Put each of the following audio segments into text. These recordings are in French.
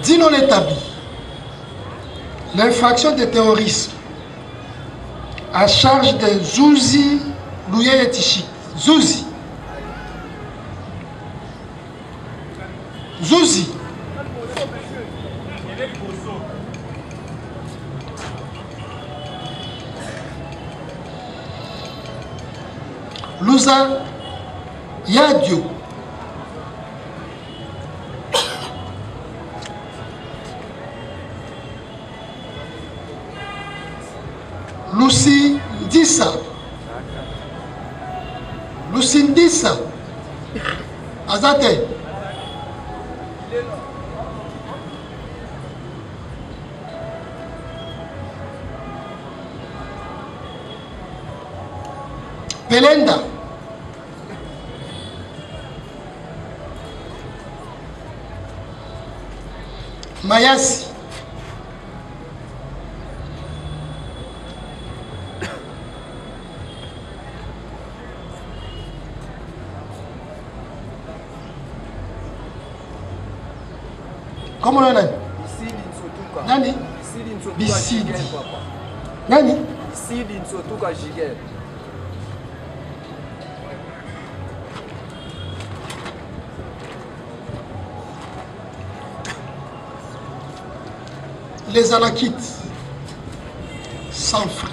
dit non établi, l'infraction de terrorisme à charge de Zouzi Louyeye Tichik. Zouzi. Zouzi. Louza Yadio. Lucy Ndissa. Lucy Ndissa. Azate. Belenda. Mayasi. Comment on a? Nani? Bisidi. Nani? Bisidi Nsotuka Jigel. Les Anakites, sans frais.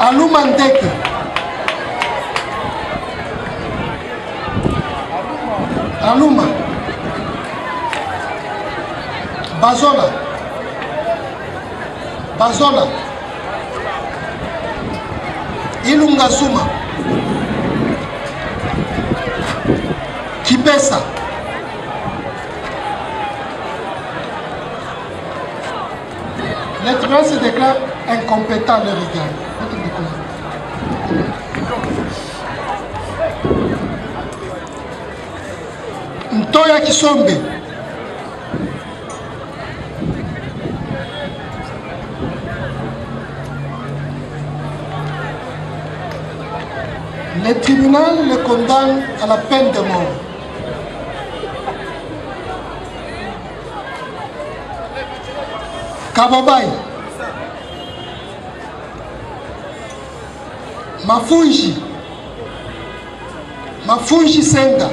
Alouma Ndeke. Alouma. Bazola. Bazola. Ilunga Zuma. Kipesa. Les tribunaux se déclarent incompétents à leur égard. Ntoya Kisombe. Le tribunal le condamne à la peine de mort. Kabobaï. Mafunji. Mafunji Senga.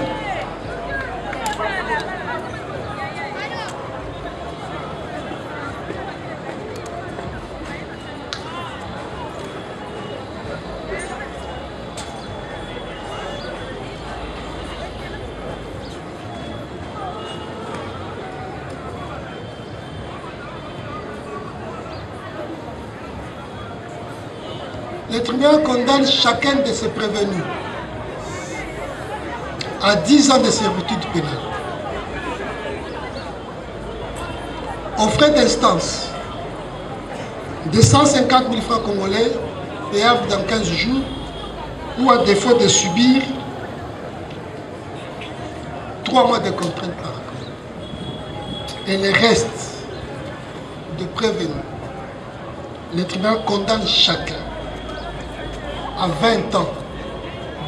Le tribunal condamne chacun de ses prévenus à 10 ans de servitude pénale. Aux frais d'instance de 150 000 francs congolais payables dans 15 jours ou à défaut de subir 3 mois de contrainte par accord. Et le reste de prévenus, le tribunal condamne chacun à 20 ans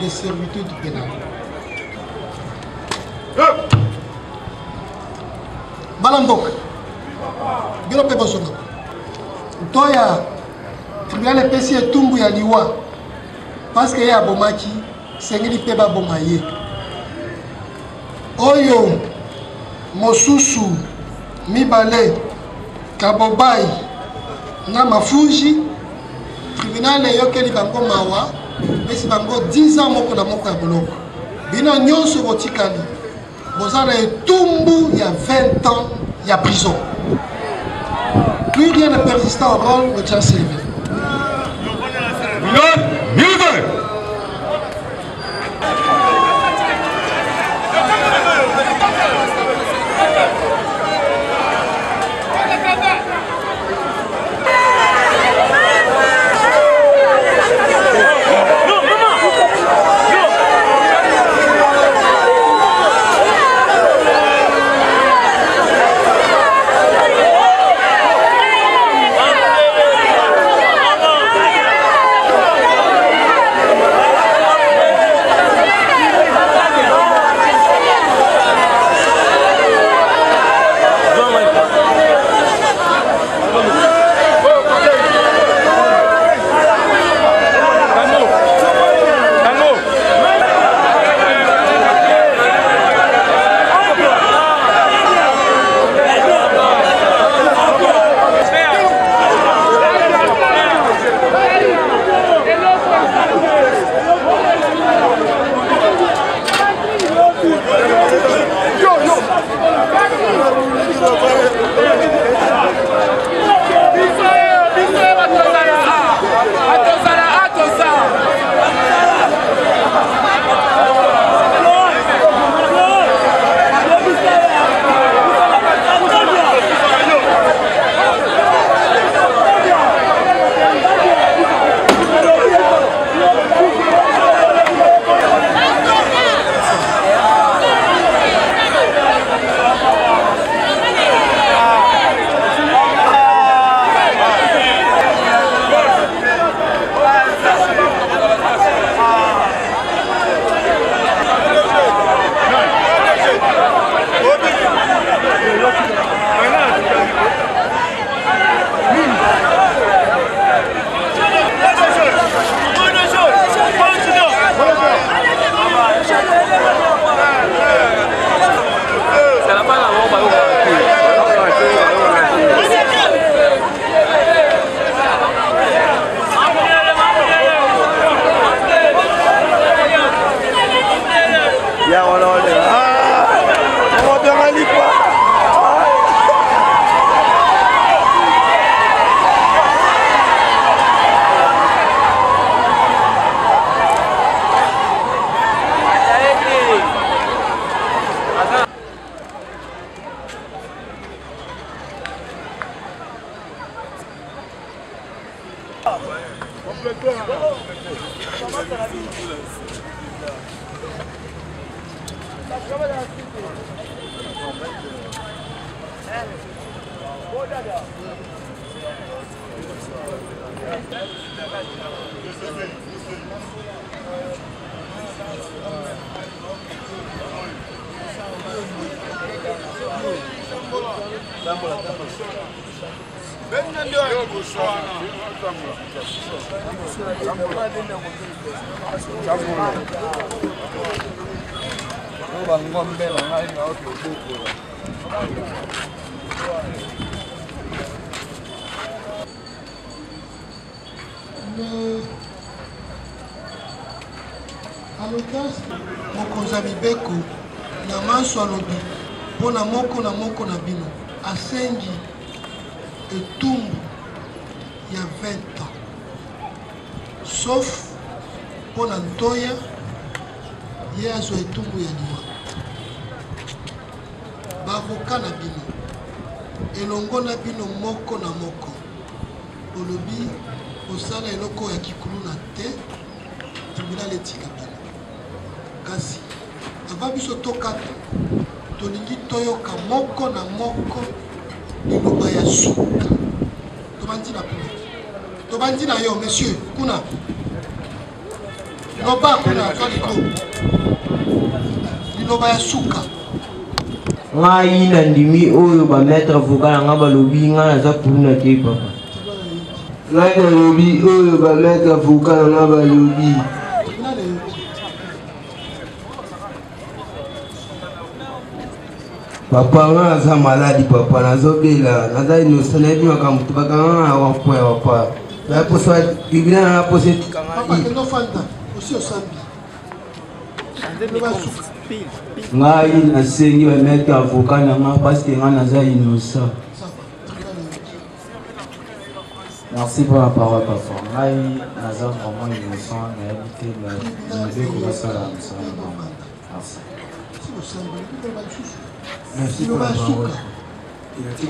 de servitude pénale. Balambok, bilo pe bosono. Ntoya tribunal epesi etumbu ya liwa parce que ya bomaki sengeli pe ba bomaye. Oyo mosusu mibale Kabobaï na Mafunji tribunal yokeli bango mawa pesi bango 10 ans moko na moko ya boloko. Bino nyonso botikali bozana etumbu ya 20 ans ya prison. Plus rien ne persiste au rôle de Jean Sylvain. mokonza mibeko na manso alobi mpona moko na moko na bino asengi etumbu ya 20 ans sauf mpona ntoya ye azwa etumbu ya liwa bavoka na bino elongo na bino moko na moko olobi osala eloko ya kikulu na te tribunal etika bino kasi ava biso tokata tolingi toyoka moko na moko liloba ya suka tobandi na kuna tobandi na yo monsieur kuna loba kuna toliko liloba ya suka ngai na ndimi oyo ba maître avocat na nga balobi nga naza kuna te papa ngai nalobi oyo ba maître avocat na nga balobi papa nga naza maladi papa nazobela naza innocent nayebi makambo te bakanga na wapoya papa baposa biblia na naposa etikanga ngai nasengi bamete avocat na nga paske nga naza innocent. Merci pour la parole papa. Ngai naza vraiment innocent nayebi te mabeko basala mosala. Merci. Merci pour la parole. Merci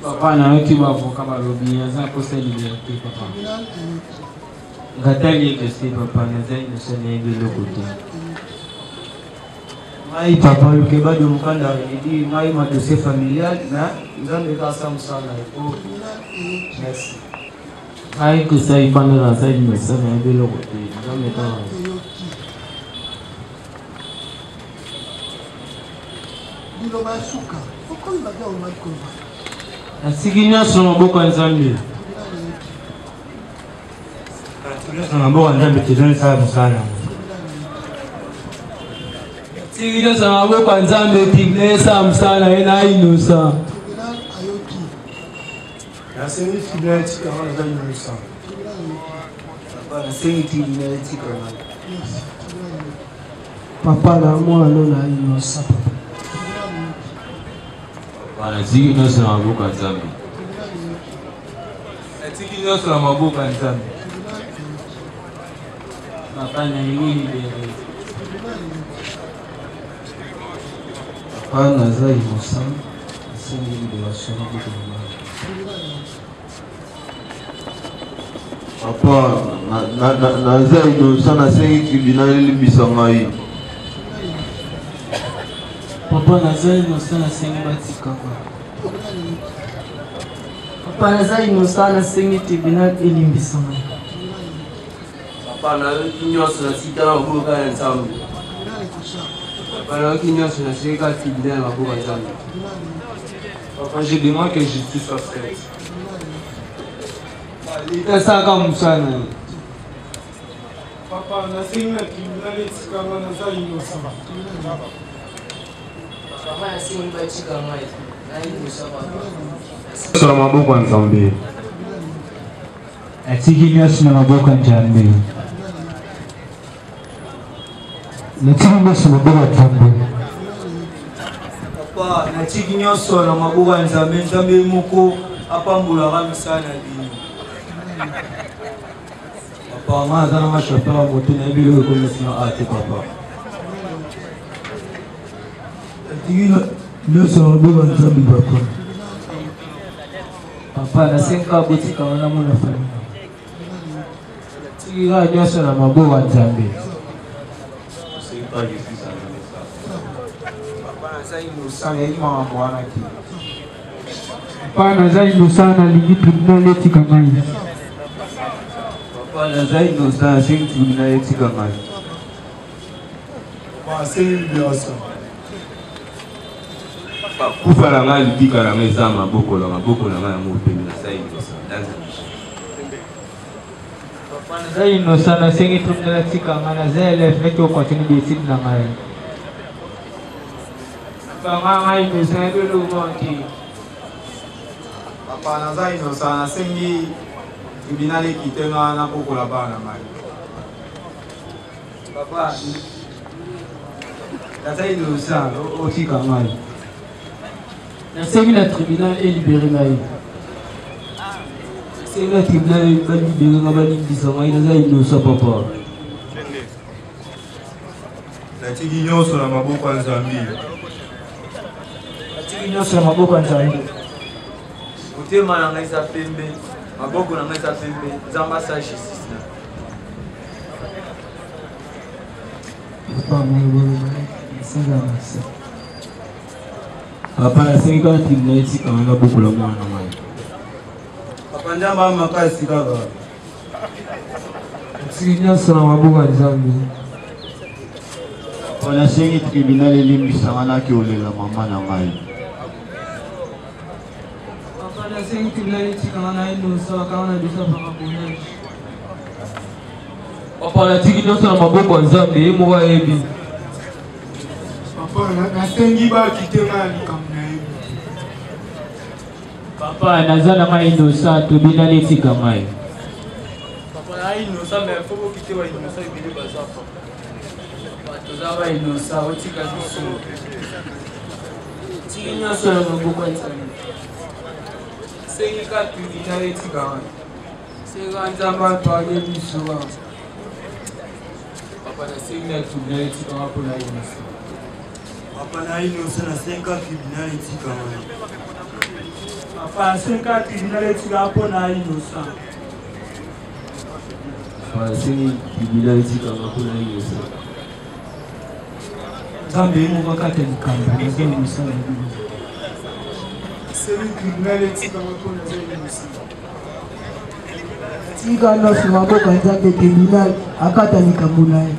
papa na yoki ba avocat balobi naza posa liberté papa. Gatali ekesi papa naza innocent nayebi eloko te. Ngai papa lokeba de mokanda edi ngai ma dossier familial na nzambe ekasa mosala eko. Merci. Ngai kosa ifanda naza innocent nayebi eloko te nzambe ekasa. Nasiki nyonso maboko ya Nzambe. Nyonso maboko ya Nzambe tezosala mosala. Nasiki nyonso maboko ya Nzambe esala mosala ye na innocent. Nasengi tribunal etika nga naza innocent. Nasengi tribunal etika nga. Papa na mwana na innocent papa. Anatiki nyonso na maboko ya Nzambe. Atiki nyonso na maboko ya Nzambe. Papa nalingi libere. Papa naza innocent. Asengi libération na maboko ya Nzambe. Papa, naza innocent nasengi tribunal elimbisa ngai. Papa naza innocent nasengi batikanga. Papa naza innocent nasengi tribunal elimbisa ngai. Papa nayoki nyonso nasika na maboko ya Nzambe. Papa nayoki nyonso nasengi tribunal na maboko ya Nzambe. Papa, je demande que justice soit faite. L'État saka musana. Papa, nasengi na tribunal etikanga naza innocent. Papa nasengi batikanga na innocent papa. Sur maboko ya Nzambe. Atiki nyonso na maboko ya Nzambe. Natiki nyonso na maboko ya Nzambe. Papa, natiki nyonso na maboko ya Nzambe. Nzambe moko apambolaka misala na bino. Papa, nga aza nanga chauffeur ya moto nayebi eloko ekomisi na ate papa. Atiki nyonso na maboko ya Nzambe papa. Papa, nasenga botikanga na mona famille. Tikika nyonso na maboko ya Nzambe. Papa, naza innocent nayebi makambo wana te. Papa naza innocent nalingi tribunal etika ngai. Papa, naza innocent nasengi tribunal etika ngai. Papa, nasengi libération. Kufa na ngai libika na ngai eza maboko na ngai ya mopemi naza innocent. Papa, naza innocent nasengi tribunal etika ngai naza élève meki okontinue d'étude na ngai. Papa, ngai innocent nayebi eloko te. Papa, naza innocent nasengi tribunal ekitenga na kokola bana ngai. Papa, naza innocent otika ngai. Nasengi na tribunal elibere ngai. Nasengi na tribunal balibere ngai balimbisa ngai naza innocent papa. Natiki nyonso na maboko ya Nzambe. Natiki nyonso na maboko ya Nzambe. Motema na ngai eza pembe, maboko na ngai eza pembe, Nzambe asala justice na. Papa nasenga merci. Papa, nasengi kaka tribunal etika ngai na boko la mwana na ngai. Papa, Nzambe makasi kaka. Atiki nyonso na maboko ya Nzambe. Papa, nasengi tribunal elimbisa ngai nakiolela mama na ngai. Papa nasengi tribunal etika ngai na innocent bakanga na biso bakabonage. Papa, natiki nyonso na maboko ya Nzambe ye moko ayebi. Papa, nasengi bakitenga na likambo na ye. Papa, naza na ngai innocent tribunal etika ngai. Papa, na innocent mais faut quitter wa innocent ebele baza papa. Papa, toza ba innocent otika biso. Atiki nyonso na maboko ya Nzambe. Sengi ka tribunal etika ngai. Senga Nzambe atwale biso. Papa, nasengi na tribunal etika ngai mpona innocent. Papa, na innocent nasengi tribunal etika ngai. Papa, nasengi ka tribunal etika mpona innocent. Papa, nasengi tribunal etika ngai mpona innocent. Nzambe ye moko akata likambo naza innocent na bino. Nasengi tribunal etikanga mpona naza innocent. Tika nyonso na maboko ya Nzambe tribunal akata likambo na ye.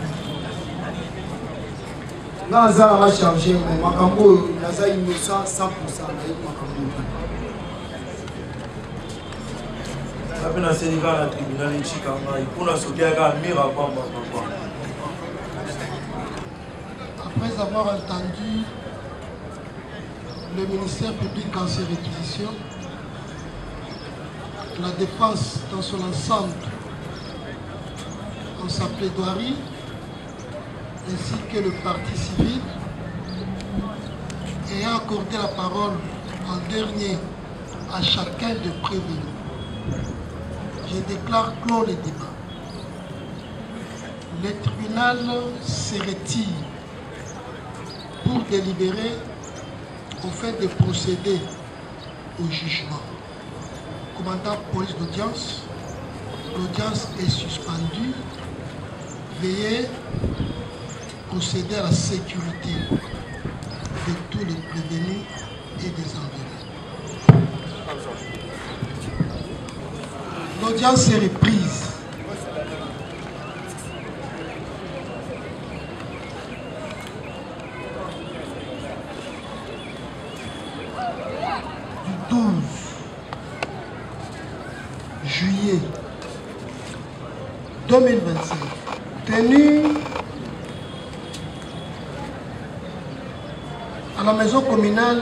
Nga naza na bacharge makambo oyo naza innocent 100% na ye makambo oyo. Papa, nasengi kaka na tribunal etika ngai mpona soki aka mire apamba papa. Après avoir entendu le ministère public en ses réquisitions, la défense dans son ensemble, dans sa plaidoirie, ainsi que le parti civil, ayant accordé la parole en dernier à chacun de prévenir. Je déclare clos le débat. Le tribunal se retire pour délibérer au fait de procéder au jugement. Commandant police d'audience, l'audience est suspendue. Veuillez procéder à la sécurité de tous les prévenus et des environs. L'audience est reprise. Du 12 juillet 2025, tenu à la maison communale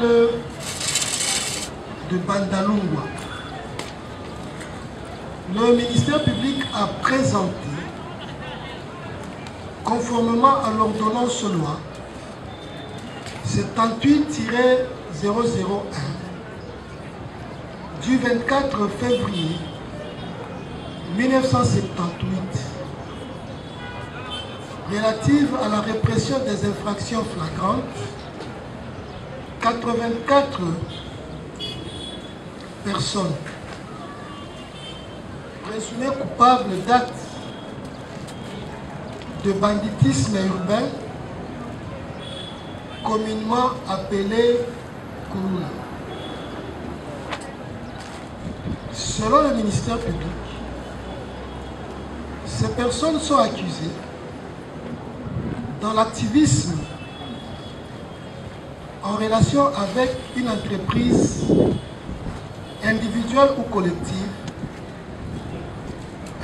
de Bandalungwa. Le ministère public a présenté, conformément à l'ordonnance loi 78-001 du 24 février 1978 relative à la répression des infractions flagrantes, 84 personnes présumées coupables d'actes de banditisme urbain, communément appelé Kouloula. Selon le ministère public, ces personnes sont accusées dans l'activisme en relation avec une entreprise individuelle ou collective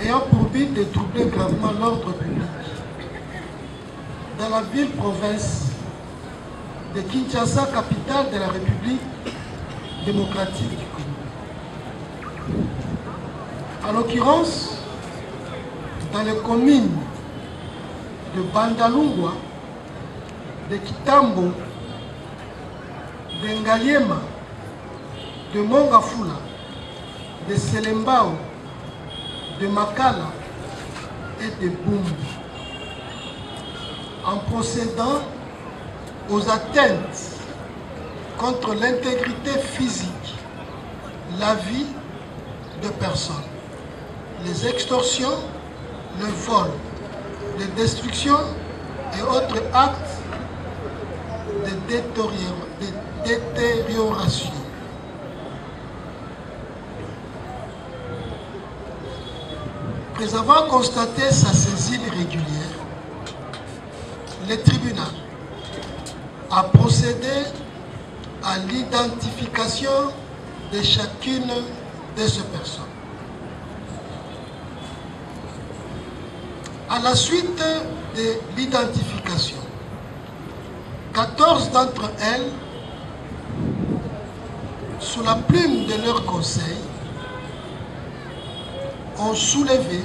ayant pour but de troubler gravement l'ordre public dans la ville-province de Kinshasa, capitale de la République démocratique du Congo. En l'occurrence, dans les communes de Bandalungwa, de Kitambo, de Ngaliema, de Mongafula, de Selembao, de Makala et de Bumbu, en procédant aux atteintes contre l'intégrité physique, la vie de personnes, les extorsions, le vol, les destructions et autres actes de détérioration. Après avoir constaté sa saisine régulière, le tribunal a procédé à l'identification de chacune de ces personnes. À la suite de l'identification, 14 d'entre elles, sous la plume de leur conseil, ont soulevé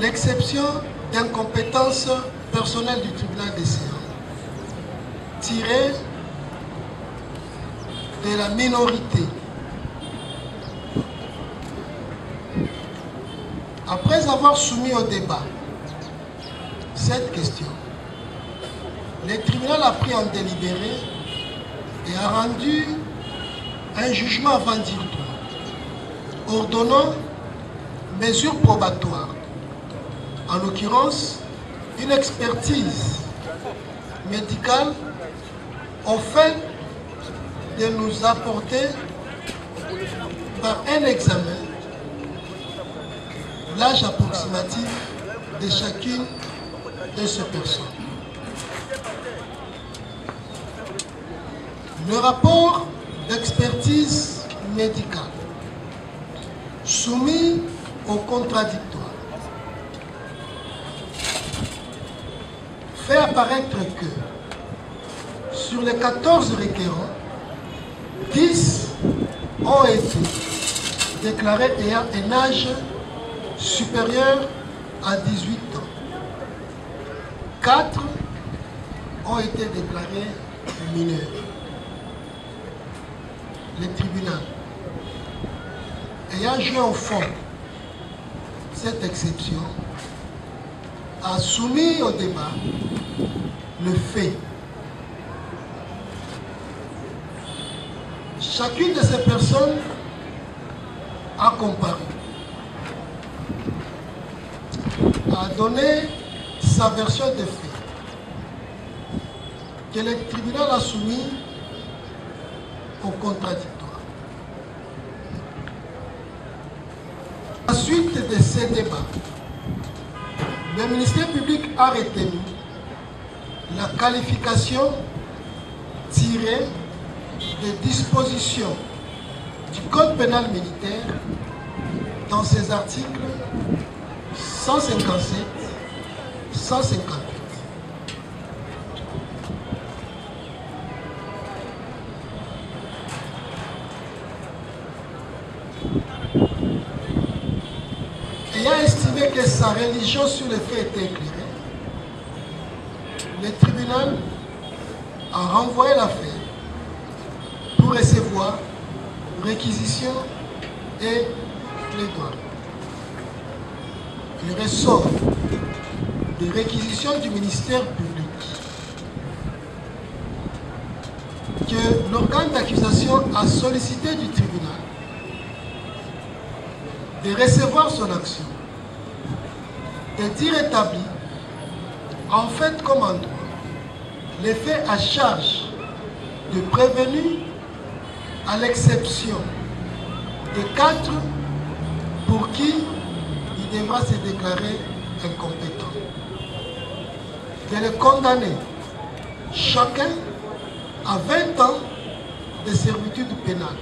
l'exception d'incompétence personnelle du tribunal des séances, tirée de la minorité. Après avoir soumis au débat cette question, le tribunal a pris en délibéré et a rendu un jugement avant dire droit, ordonnant mesures probatoires, en l'occurrence une expertise médicale au fait de nous apporter par un examen l'âge approximatif de chacune de ces personnes. Le rapport d'expertise médicale soumis au contradictoire fait apparaître que sur les 14 requérants, 10 ont été déclarés ayant un âge supérieur à 18 ans. 4 ont été déclarés mineurs. le tribunal, ayant joué au fond cette exception, a soumis au débat le fait. Chacune de ces personnes a comparé, a donné sa version des faits, que le tribunal a soumis au contradictoire. À la suite de ces débats, le ministère public a retenu la qualification tirée des dispositions du Code pénal militaire dans ses articles 157, 158. Ayant estimé que sa religion sur les faits était éclairée, le tribunal a renvoyé l'affaire pour recevoir réquisition et plaidoirie. Il ressort des réquisitions du ministère public que l'organe d'accusation a sollicité du tribunal de recevoir son action, de dire établi, en fait comme en droit, les faits à charge de prévenu à l'exception de 4 pour qui il devra se déclarer incompétent. De les condamner chacun à 20 ans de servitude pénale,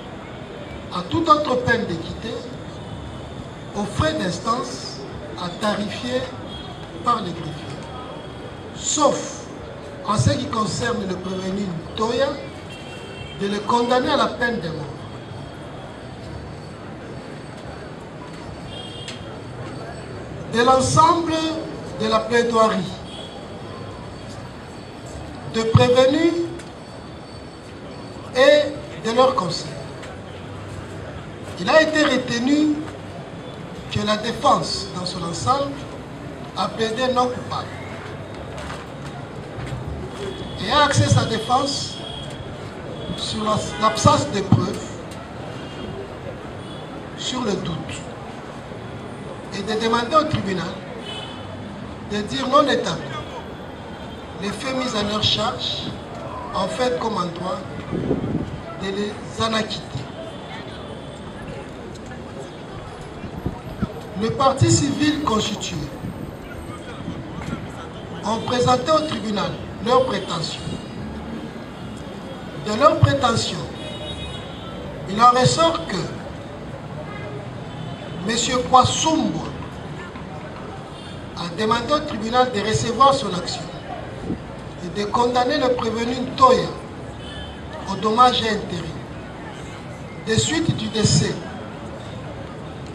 à toute autre peine d'équité, aux frais d'instance à tarifier par les greffiers, sauf en ce qui concerne le prévenu Toya, de le condamner à la peine de mort. De l'ensemble de la plaidoirie de prévenus et de leur conseil, il a été retenu que la défense dans son ensemble a plaidé non coupable et a axé sa défense sur l'absence de preuves, sur le doute, et de demander au tribunal de dire non établi les faits mis à leur charge, en fait comme en droit, de les en acquitter. Le parti civil constitué ont présenté au tribunal leurs prétentions. De leurs prétentions, il en ressort que M. Kwasumbo a demandé au tribunal de recevoir son action et de condamner le prévenu Toya au dommage et intérêt de suite du décès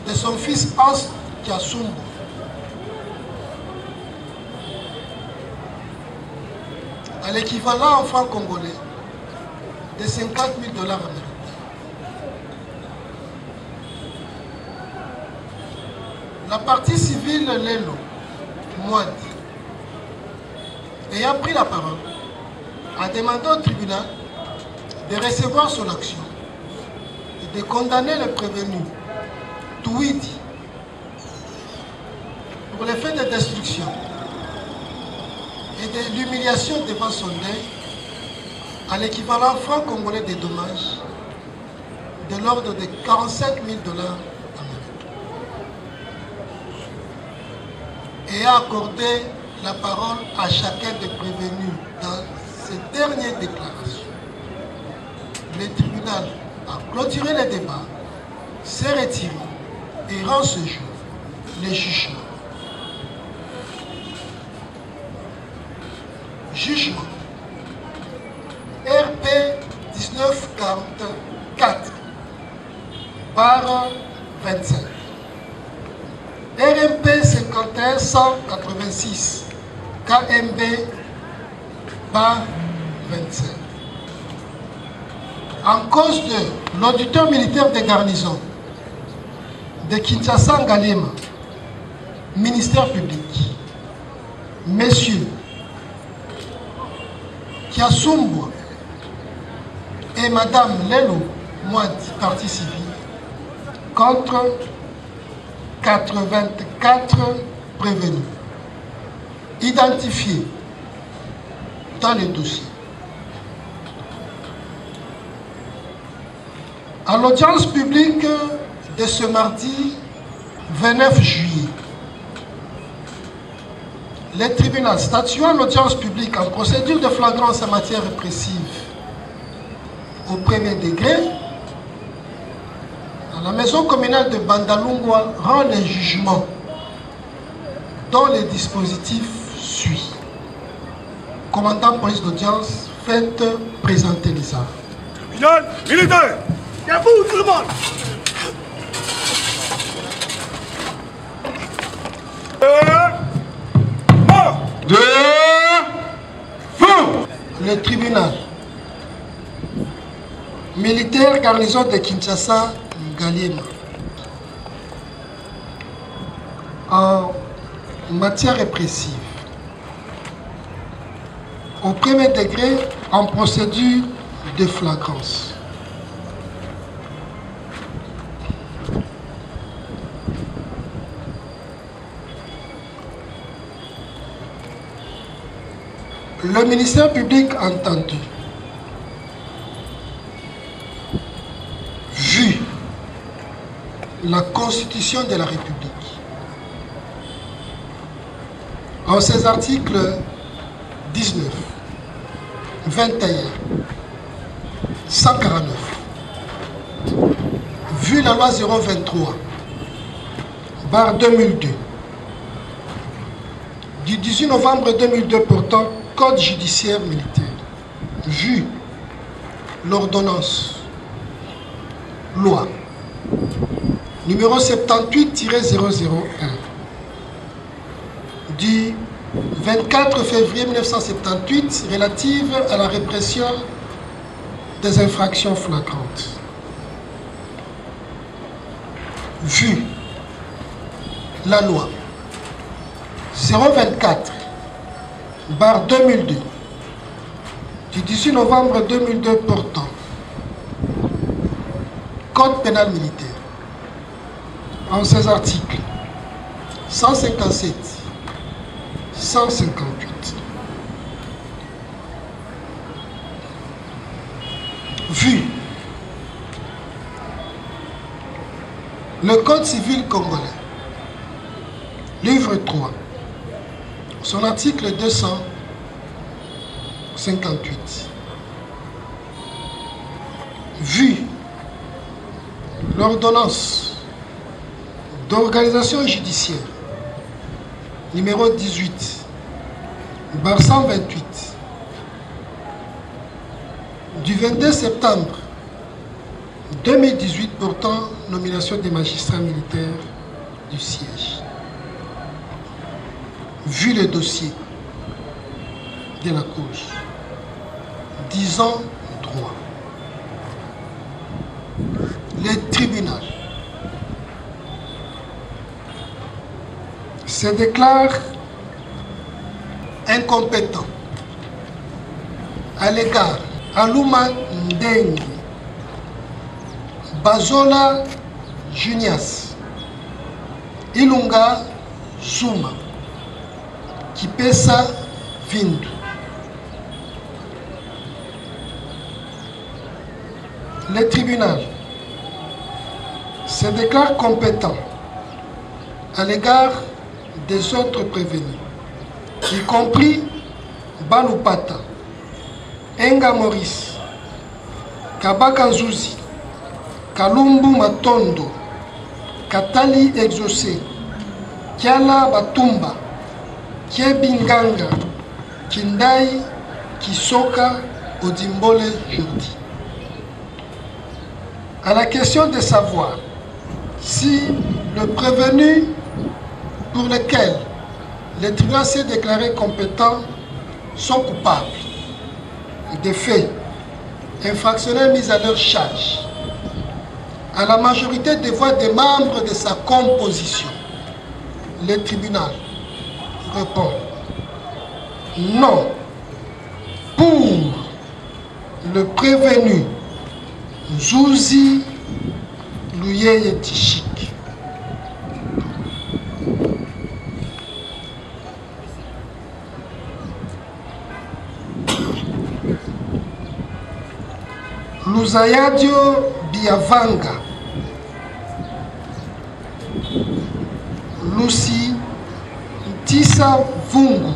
de son fils Hans Kwasumbo. À l'équivalent en francs congolais de 50 000 $ américains. La partie civile Lelo Mouad, ayant pris la parole, a demandé au tribunal de recevoir son action et de condamner le prévenu Touidi pour les faits de destruction et de l'humiliation devant son deuil à l'équivalent franc congolais des dommages de l'ordre de 45 000 $ américains. Et a accordé la parole à chacun des prévenus dans ces dernières déclarations. Le tribunal a clôturé le débat, s'est retiré et rend ce jour les jugements. Jugement RP 1944 par 25. RMP 51-186 KMB par 25. en cause de l'auditeur militaire de garnison de Kinshasa Ngaliema, ministère public, messieurs Kiasumbwa et madame Lelo Moine, partie civile, contre 84 prévenus identifiés dans les dossiers. À l'audience publique de ce mardi 29 juillet, le tribunal statuant l'audience publique en procédure de flagrance en matière répressive au premier degré, à la maison communale de Bandalungwa rend les jugements dont les dispositifs suivent. Commandant police d'audience, faites présenter les armes. Tribunal militaire. Debout tout le monde. De feu. Le tribunal militaire garnison de Kinshasa Ngaliema en matière répressive au premier degré en procédure de flagrance. Le ministère public entendu, vu la Constitution de la République, en ses articles 19, 21, 149, vu la loi 023/2002 du 18 novembre 2002 portant Code judiciaire militaire, vu l'ordonnance loi numéro 78-001 du 24 février 1978 relative à la répression des infractions flagrantes, vu la loi 024/2002 du 18 novembre 2002 portant Code pénal militaire en ses articles 157, 158. Vu le Code civil congolais, livre 3, son article 258. Vu l'ordonnance d'organisation judiciaire numéro 18/128 du 22 septembre 2018 portant nomination des magistrats militaires du siège. Vu le dossier de la cause, disons droit, le tribunal se déclare incompétent à l'égard Aluma Ndengi Bazola Junias Ilunga Zuma Kipesa Vindu. Le tribunal se déclare compétent à l'égard des autres prévenus, y compris Balupata, Enga Maurice, Kabaka Nzuzi, Kalumbu Matondo, Katali Exaucé, Kiala Batumba, Kiebinganga, Kindai Kisoka, Odimbole Jordi. À la question de savoir si le prévenu pour lequel le tribunal s'est déclaré compétent sont coupables des faits infractionnels mis à leur charge, à la majorité des voix des membres de sa composition, le tribunal répond non pour le prévenu Zouzi Louyeye Tichik. Luzayadio Biavanga, Lucy Ntisa Vungu,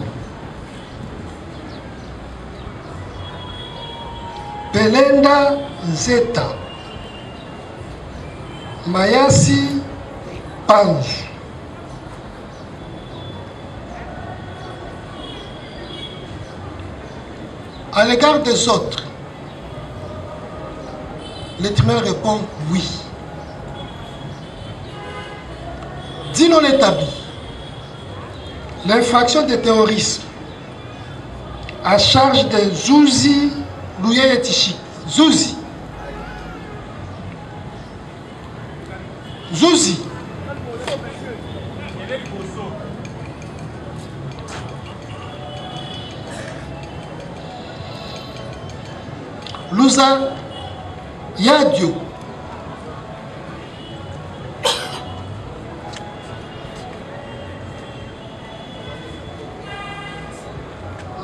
Belenda Nzeta, Mayasi Panju. À l'égard des autres, le tribunal répond oui. Dit non établi, l'infraction de terrorisme à charge de Zouzi Louyeye Tichik. Zouzi. Zouzi. Louza Yadio.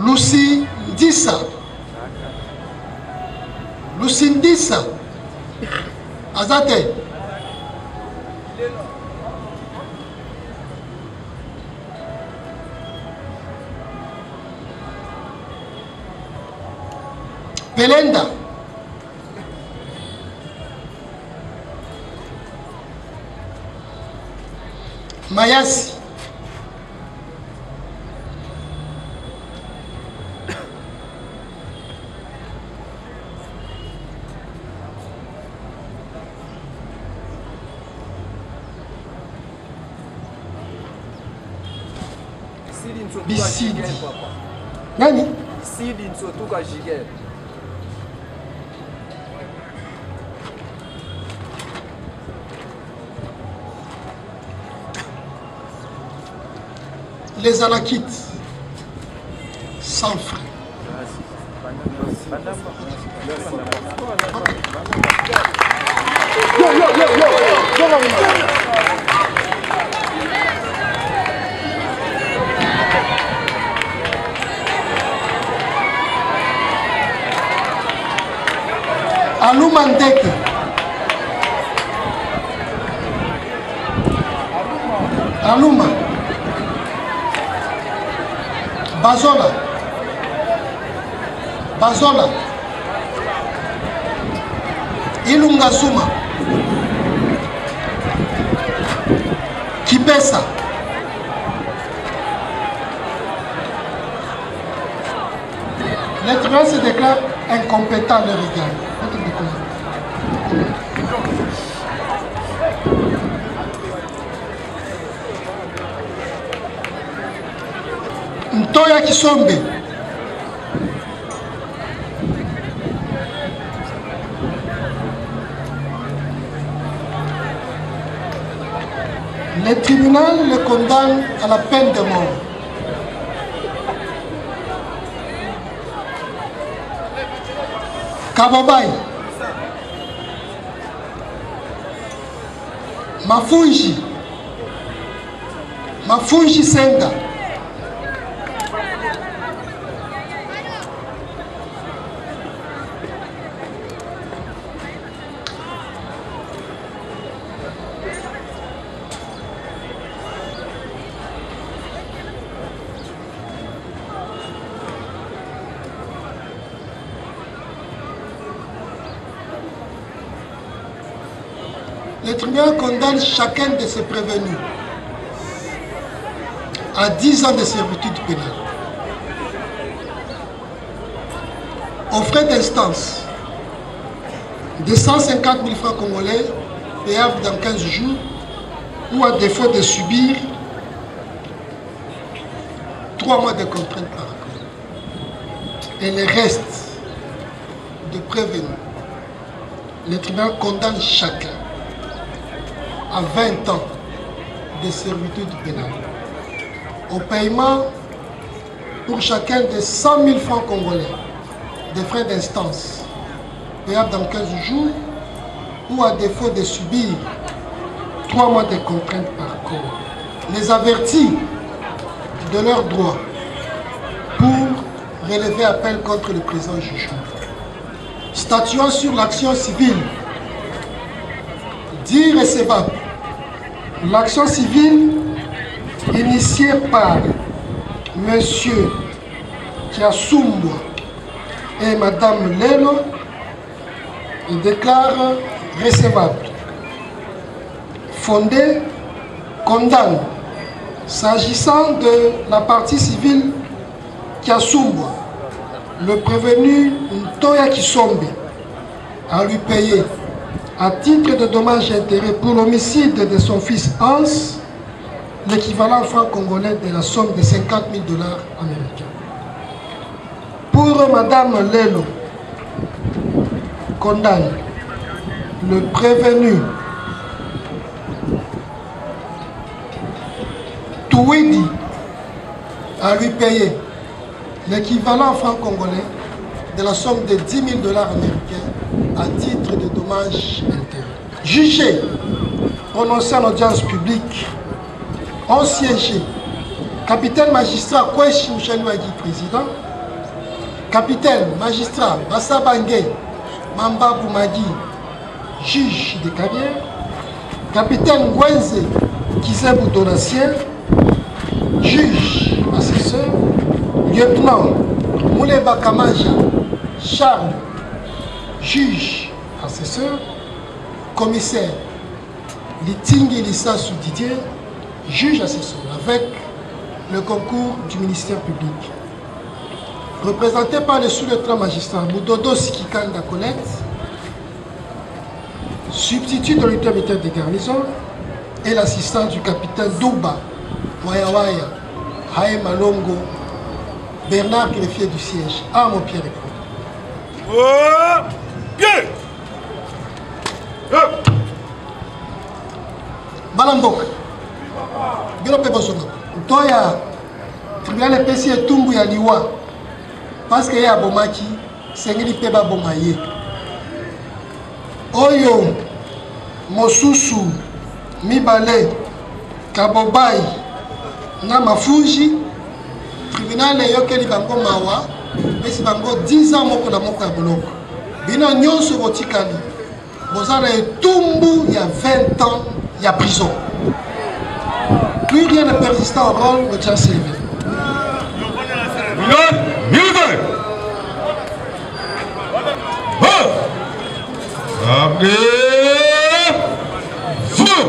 Lucy Ndissa. Lucy Ndissa. Azate. Belenda. Mayasi. Bisidi. Nani? Sidi Nsotuka Jigel. Les Anakites, sans frais. Alouma Ndeke. Alouma. Bazola. Bazola. Ilunga Zuma. Kipesa. Le tribunal se déclare incompétent à leur égard. Ntoya Kisombe. Le tribunal le condamne à la peine de mort. Kabobaï. Mafunji Senga. Le tribunal condamne chacun de ses prévenus à 10 ans de servitude pénale. Aux frais d'instance de 150 000 francs congolais payables dans 15 jours ou à défaut de subir 3 mois de contrainte par accord. Et le reste de prévenus. Le tribunal condamne chacun à 20 ans de servitude pénale au paiement pour chacun de 100 000 francs congolais des frais d'instance payables dans 15 jours ou à défaut de subir 3 mois de contraintes par corps. Les avertis de leurs droits pour relever appel contre le présent jugement. Statuant sur l'action civile, dit recevable, l'action civile initiée par Monsieur Kiasumbwa et Madame Lelo il déclare recevable. Fondé, condamne, s'agissant de la partie civile Kiasumbwa, le prévenu Ntoya Kisombe a lui payé à titre de dommages et intérêts pour l'homicide de son fils Hans l'équivalent franc congolais de la somme de 50 000 $ américains. Pour Madame Lelo, condamne le prévenu Touidi à lui payer l'équivalent franc congolais de la somme de 10 000 $ américains à titre de dommages et intérêts. Jugé, prononcé en audience publique, ont siégé capitaine magistrat Kweshi Mouchalouagi, président, capitaine magistrat Bassa Bangé Mamba Boumadi, juge de carrière, capitaine Gwenze Kizebou Donatien, juge assesseur, lieutenant Mouleba Kamaja Charles, juge assesseur, commissaire Litingi Lissassou Didier, juge assesseur, avec le concours du ministère public. Représenté par le sous-lieutenant magistrat Moudodo Sikikanda Colette, substitut de l'unité militaire de garnison, et l'assistant du capitaine Douba Wayawaya Haï Malongo Bernard, greffier du siège. Ah, mon Pierre et Paul. Bien. Malambok. Bilo pe bosoka. Toya tribunal epesi etumbu ya liwa. Parce que ya bomaki sengeli pe ba bomaye. Oyo mosusu mibale kabobai na mafuji tribunal eyokeli bango mawa pesi bango 10 ans moko na moko ya boloko. Bino nyonso botikali bozana etumbu ya 20 ans ya prison. Plus rien ne persiste au rôle de Tchad Sylvain. Militaire. Après, vous,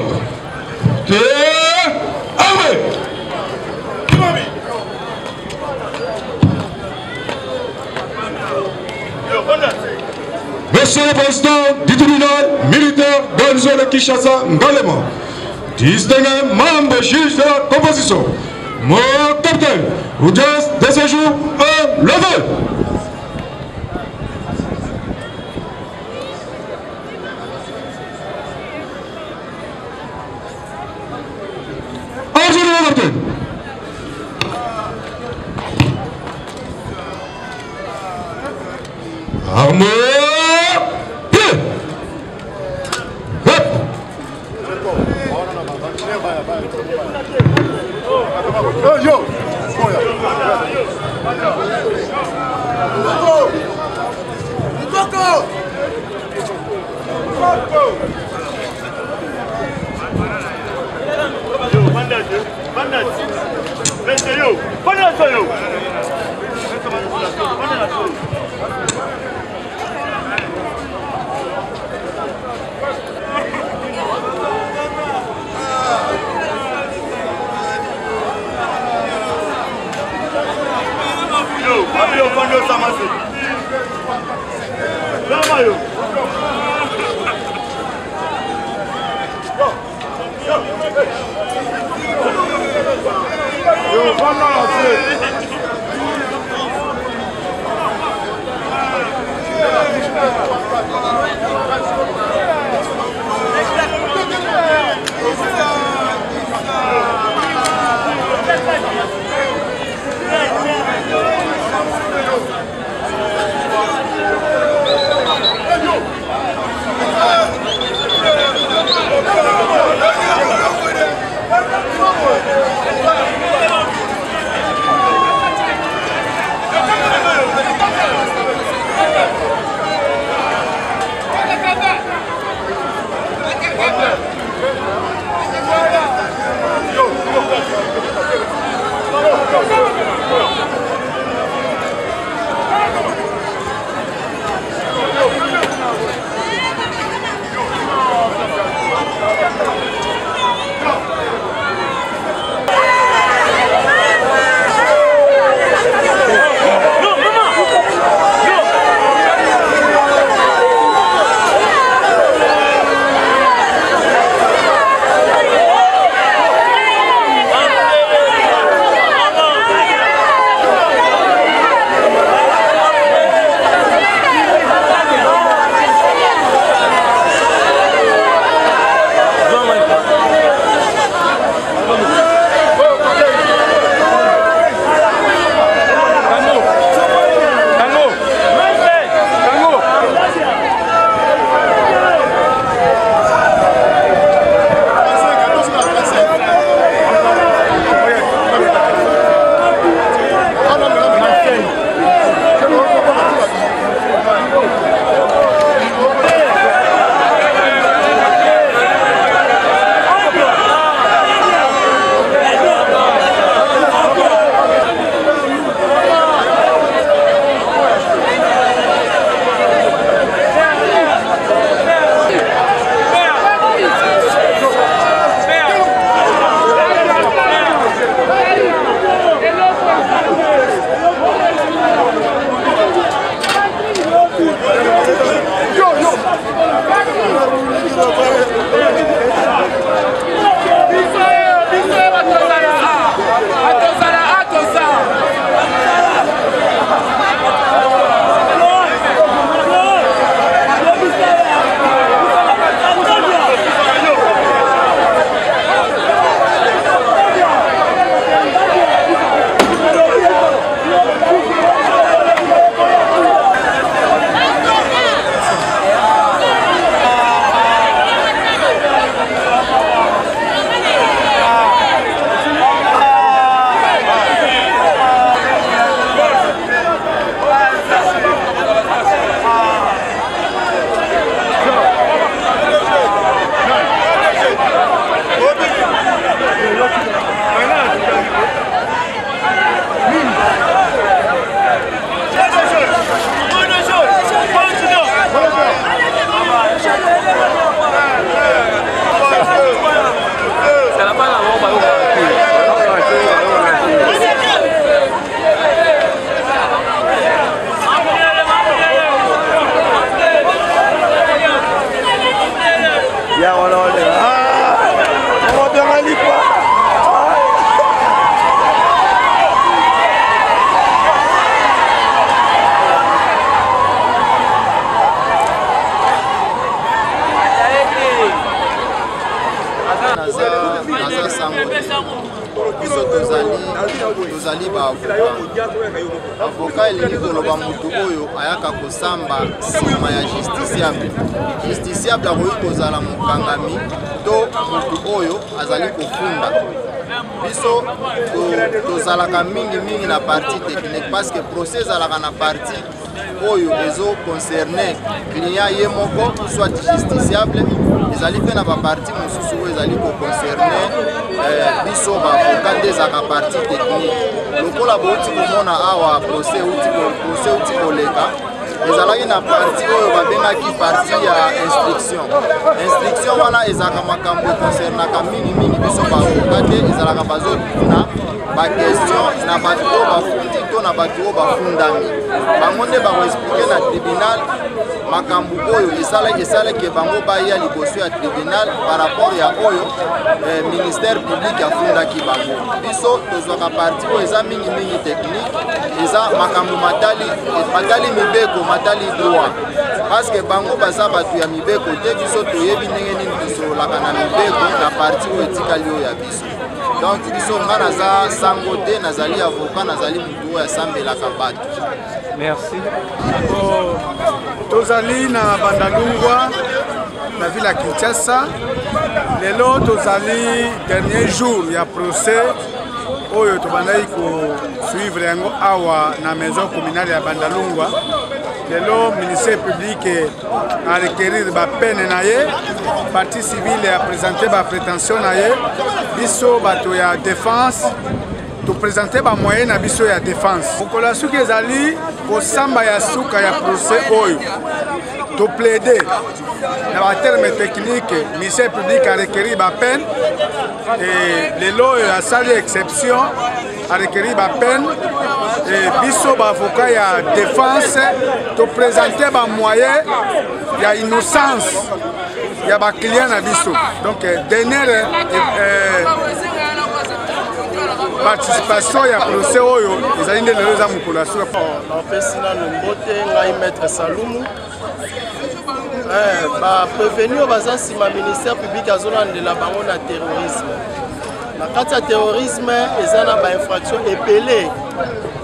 Monsieur le Président du tribunal militaire de la zone de Kinshasa, Ngalema, distingué membre juge de la composition, mon capitaine, audience de séjour est levée. Armée, pied. Yo. tozali avocat elingi koloba motu oyo ayaka kosamba nsima ya justiciable. Justiciable akoki kozala mokangami to motu oyo azali kofunda. Biso tozalaka mingi na partie technique parce que procès ezalaka na partie oyo ezo concerner client ye moko soit justiciable ezali pe na ba partie mosusu oyo ezali ko concerner biso ba avocat des aka partie technique. Lokola bouti komona awa procès uti koleka ezalaki na partie oyo babengaki partie ya instruction wana ezalaka makambo concernaka mingi biso ba avocat te ezalaka bazofuna ba question na bato oyo bafundi to na bato oyo bafundami bango nde bakoexplike na tribunal makambo oyo esalaki bango baya liboso ya tribunal par rapport ya oyo ministère public afundaki bango. Biso tozwaka partie oyo eza mingi technique eza makambo matali mibeko matali droit parce que bango baza bato ya mibeko te biso toyebi ndenge nini tosololaka na mibeko na partie oyo etikali oyo ya biso. Donc biso nga naza sango te nazali avocat nazali motu oyo asambelaka bato. Merci. Tozali na Bandalungwa na ville ya Kinshasa. Lelo tozali dernier jour ya procès oyo tobandaki suivre yango awa na maison communale ya Bandalungwa. Lelo ministère public a requérir ba peine na ye, partie civile a présenté ba prétention na ye, biso bato ya défense to présenter ba moyen na biso ya défense. Mokola suki ezali kosamba ya suka ya procès oyo to plaider na ba terme technique ministère public a requérir ba peine et lelo a sali exception a requérir ba peine et biso ba avocat ya défense to présenter ba moyen ya innocence ya ba client na biso. Donc dernière participation ya procès oyo ezali nde lelo eza mokolo ya suka. Napesi nano mbote ngai maître Salumu baprévenu oyo baza nsima ministère public azolandela bango na terrorisme. Na kati ya terrorisme eza na bainfraction epele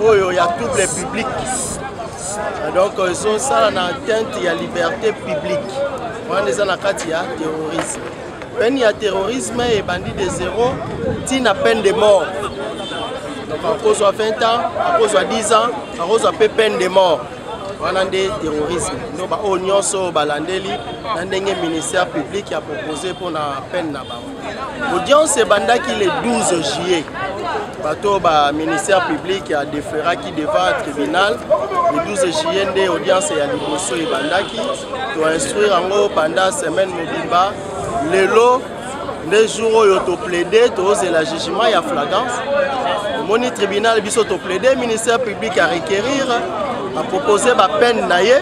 oyo ya trouble public, donc ezosala na atteinte ya liberté publique wana eza na kati ya terrorisme. Peine ya terrorisme ebandi de 0 tina peine de mort. Donc à cause de 20 ans, à cause de 10 ans, à cause de peine de mort. On a des terrorisme. Nous avons nyonso balandeli dans le ministère public qui a proposé pour la peine na bango. Audience bandaki le 12 juillet. Bato ba ministère public a déféré qui devant tribunal le 12 juillet de audience ya liboso bandaki to instruire ngo pendant semaine mobimba lelo les jours oyo to plaider to la jugement ya flagrance. Moni tribunal biso to plaider ministère public a requérir a proposé ba peine na ye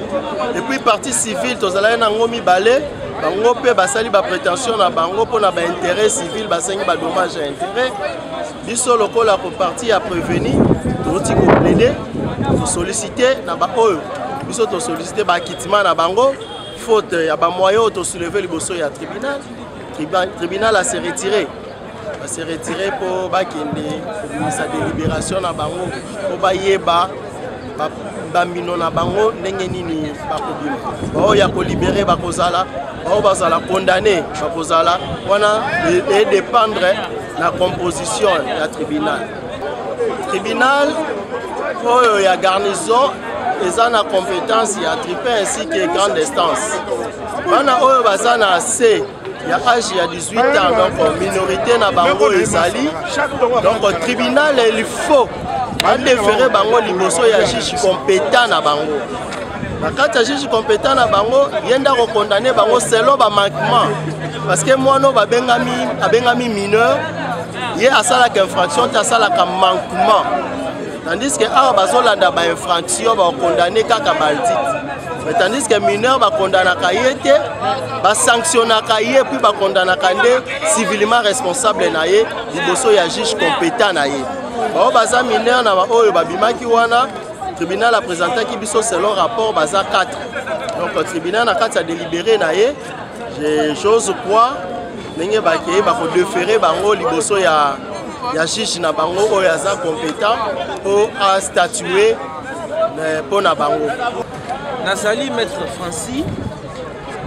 et puis partie civile to zala na ngomi balé bango pe basali ba prétention na bango pour na ba intérêt civil basengi ba dommage à intérêt biso lokola ko partie a prévenir to ti ko plaider to solliciter na ba oyo biso to solliciter ba acquittement na bango faute ya ba moyen to soulever liboso ya tribunal. Tribunal a se retiré. A se retiré pour sa délibération na bango pour bayeba bambino na bango ndenge nini bakobima. Bao ya ko libérer bakozala, bao bazala condamné bakozala wana et dépendre la composition ya tribunal. Tribunal oyo ya garnison eza na compétence ya tripé ainsi que grande instance. Wana oyo bazana assez il y a âge il y a 18 ans donc minorité na bango ezali donc tribunal il faut déférer bango liboso ya juge compétent na bango na kati ya juge compétent na bango yenda ko condamner bango selon ba manquement parce que moi no abengami mineur ye asala ka infraction ta sala ka manquement tandis que a bazolanda ba infraction ba condamner kaka baltit. Mais tandis que mineur va condamner à Kayete, va sanctionner à Kayete, puis va condamner à civilement responsable naïe, il bosso ya juge compétent naïe. Bon, baza mineur na oyo babima ki wana, tribunal a présenté qui biso selon rapport baza 4. Donc le tribunal na 4 a délibéré naïe, j'ose croire, n'enge ba keye ba ko déférer bango liboso ya ya juge na bango oyo aza compétent pour statuer pour na bango. Nazali maître Francis,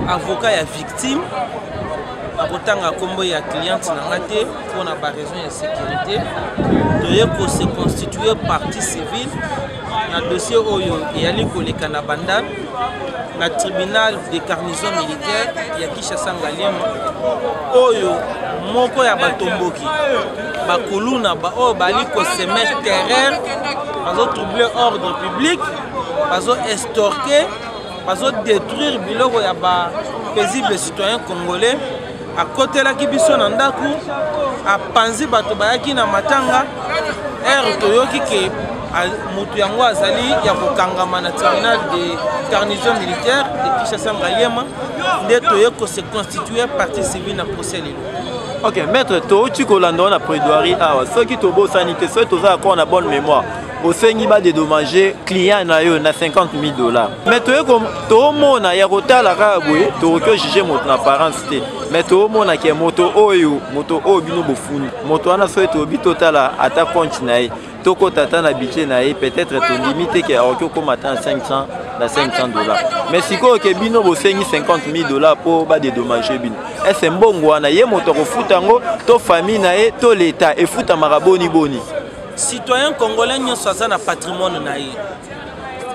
avocat ya victime. Abotanga kombo ya cliente na ngate pour na ba raison de sécurité. Doye ko se constituer partie civile na dossier oyo yali koleka na banda na tribunal de garnison militaire ya Kinshasa Ngaliema oyo moko ya batomboki bakuluna ba oyo bali ko semer terreur bazo troubler ordre public bazo extorquer bazo détruire biloko ya ba paisible citoyen congolais à côté la kibiso na ndaku a panzi bato bayaki na matanga toyoki ke mutu yango azali ya kokangama na tribunal de garnison militaire de Kinshasa Ngaliema nde toyeko se constituer partie civile na procès lelo. Ok, maître, tu kolanda na plaidoirie awa ceux qui tobo sanité ceux toza encore na bonne mémoire au sengi ba dédommager client na yo na $50,000. Mais to mona ya kotala ka boye to ko juger moto na parents te. Mais to mona ke moto oyo bino bofuni. Moto ana so to bi totala ata compte na ye. To ko tata na budget na ye peut-être to limité ke a ko mata $500 na $500. Mais siko ke bino bo sengi $50,000 pour ba dédommager bino. Est-ce mbongo wana ye moto ko futango to famille na ye to l'état et futa maraboni boni. Citoyen congolais nyonso aza na patrimoine na ye.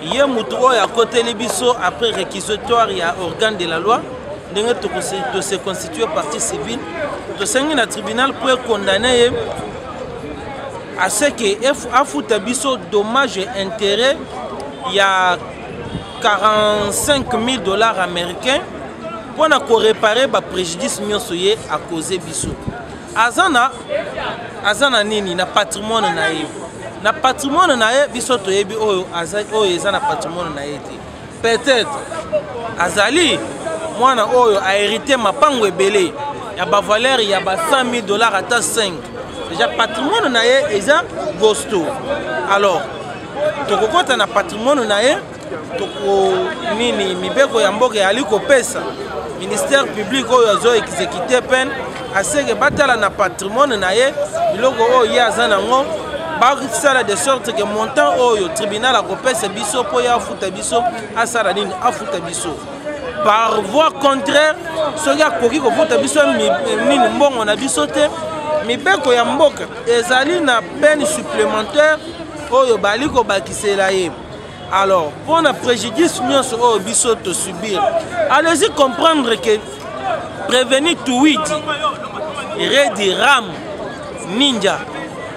Ye mutu oyo akoteli biso après réquisitoire ya organe de la loi ndenge to se constituer partie civile to sengi na tribunal pour condamner ye à ce que afuta biso dommage et intérêt ya $45,000 américains pour na ko réparer ba préjudice nyonso ye a causé biso. Azana nini na patrimoine na ye. Na patrimoine na ye biso toyebi oyo eza na patrimoine na ye te. Peut-être azali mwana oyo a hérité mapango ebele ya ba valeur ya ba $100,000 ata 5. Déjà patrimoine na ye eza gosto. Alors tokokota na patrimoine na ye toko nini mibeko ya mboka ya liko pesa ministère public oyo azo exécuter peine aseke batala na patrimoine na ye biloko oyo ye aza nango basala de sorte que montant oyo tribunal akopesa biso po ya afuta biso asala nini afuta biso par voie contraire soki akoki kofuta biso nini mbongo na biso te mibeko ya mboka ezali na peine supplémentaire oyo bali kobakisela ye. Alors pour na préjudice nyonso oyo biso to subir allez-y comprendre que prévenir Tuwiti Redi Ram Ninja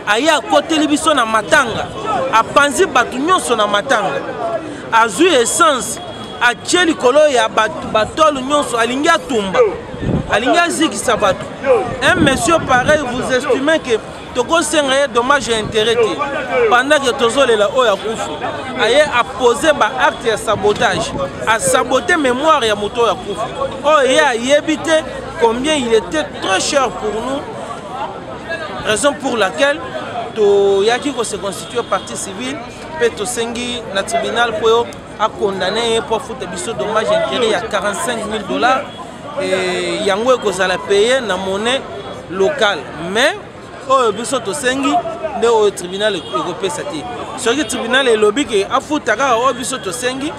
aya koteli biso na matanga apanzi batu nyonso na matanga azui essence atie likolo ya batolo nyonso alingi atumba alingi azikisa batu. Un monsieur pareil vous estimez que toko senga dommage et intérêt pendant que tozolela oyo akufu aye a poser ba acte ya sabotage a saboter mémoire ya moto ya kufu oyo ye ayebite combien il était très cher pour nous, raison pour laquelle to yaki ko se constituer partie civile pe to sengi na tribunal pour a condamné pour foutre biso dommage et intérêt ya $45,000 et yango ko sala payer na monnaie locale. Mais oyo biso to sengi nde oyo tribunal ekopesa te. Soki tribunal elobi ke afuta kaka oyo biso to sengi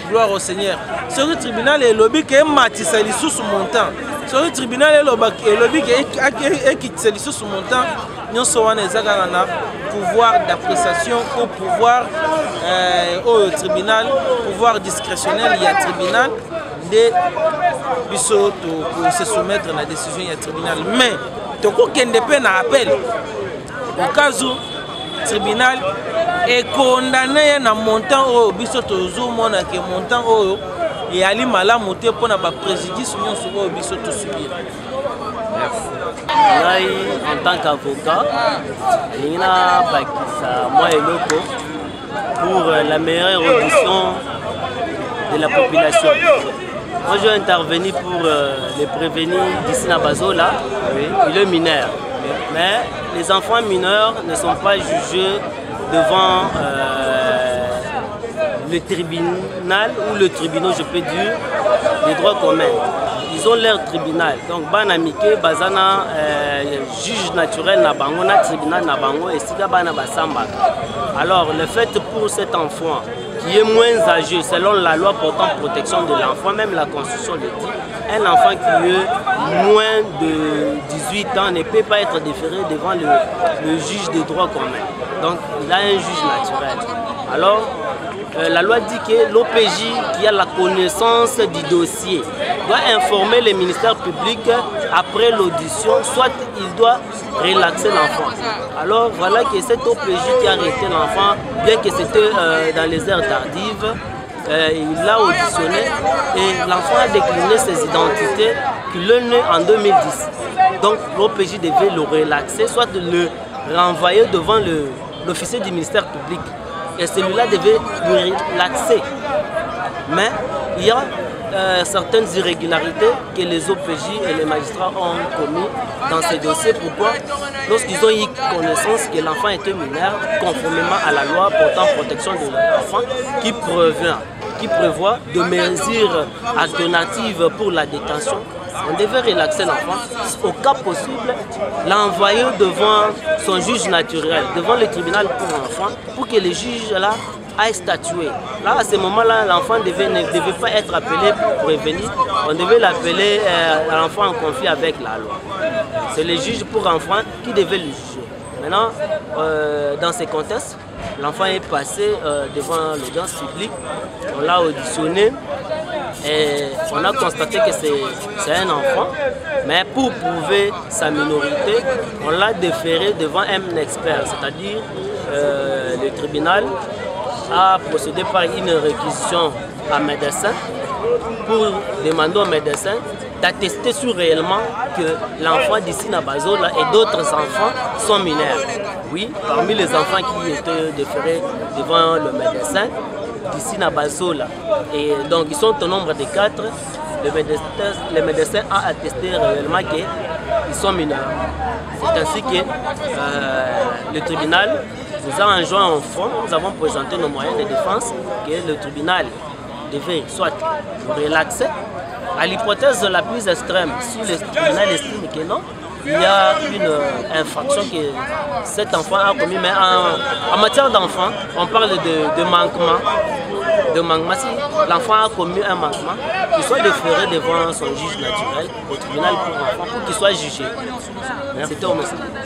gloire au Seigneur. Soki tribunal elobi ke ematisa lisusu montant. Soki tribunal elobi ke ekitisa lisusu montant nyonso wana eza kaka na pouvoir d'appréciation ou pouvoir au tribunal, pouvoir discrétionnel ya tribunal de biso to se soumettre à la décision ya tribunal. Mais toko kende pe na appel au cas où tribunal est condamné na montant oyo biso tozo mona ke montant oyo et ali malamu te pona ba préjudice nyonso oyo biso to subir. Merci. En tant qu'avocat, il a bakisa moi et Loko pour la meilleure audition de la population. Moi, je vais intervenir pour les prévenir d'ici à Bazola. Oui. Il est mineur. Mais les enfants mineurs ne sont pas jugés devant le tribunal ou le tribunal, je peux dire, des droits communs. Ils ont leur tribunal. Donc, Banamike, Bazana, juge naturel, Nabango, tribunal, Nabango, et Siga Bana Basamba. Alors, le fait pour cet enfant qui est moins âgé, selon la loi portant protection de l'enfant, même la Constitution le dit, un enfant qui est moins de 18 ans ne peut pas être déféré devant le juge des droits communs. Donc, il a un juge naturel. Alors, la loi dit que l'OPJ qui a la connaissance du dossier doit informer le ministère public après l'audition, soit il doit relaxer l'enfant. Alors voilà que cet OPJ qui a arrêté l'enfant, bien que c'était dans les heures tardives, il l'a auditionné et l'enfant a décliné ses identités qu'il est né en 2010. Donc l'OPJ devait le relaxer, soit le renvoyer devant l'officier du ministère public. Et celui-là devait le relaxer. Mais il y a certaines irrégularités que les OPJ et les magistrats ont commis dans ces dossiers. Pourquoi? Lorsqu'ils ont eu connaissance que l'enfant était mineur, conformément à la loi portant protection de l'enfant, qui prévoit de mesures alternatives pour la détention, on devait relaxer l'enfant. Au cas possible, l'envoyer devant son juge naturel, devant le tribunal pour l'enfant, pour que les juges là aillent statuer. Là, à ce moment-là, l'enfant ne devait pas être appelé pour prévenir. On devait l'appeler l'enfant en conflit avec la loi. C'est le juge pour enfant qui devait le juger. Maintenant, dans ces contextes, l'enfant est passé devant l'audience publique. On l'a auditionné. Et on a constaté que c'est un enfant, mais pour prouver sa minorité, on l'a déféré devant un expert, c'est-à-dire le tribunal a procédé par une réquisition à médecin pour demander au médecin d'attester sur réellement que l'enfant d'ici Nabazola et d'autres enfants sont mineurs. Oui, parmi les enfants qui étaient déférés devant le médecin, d'ici Nabazola. Et donc ils sont au nombre de 4. Le médecin a attesté réellement qu'ils sont mineurs. C'est ainsi que le tribunal nous a enjoint en fond, nous avons présenté nos moyens de défense, que le tribunal devait soit relaxer. À l'hypothèse la plus extrême, si le tribunal estime que non, il y a une infraction que cet enfant a commis, mais en matière d'enfant, on parle de manquement. Si l'enfant a commis un manquement, qu'il soit déféré devant son juge naturel au tribunal pour enfants pour qu'il soit jugé. C'était au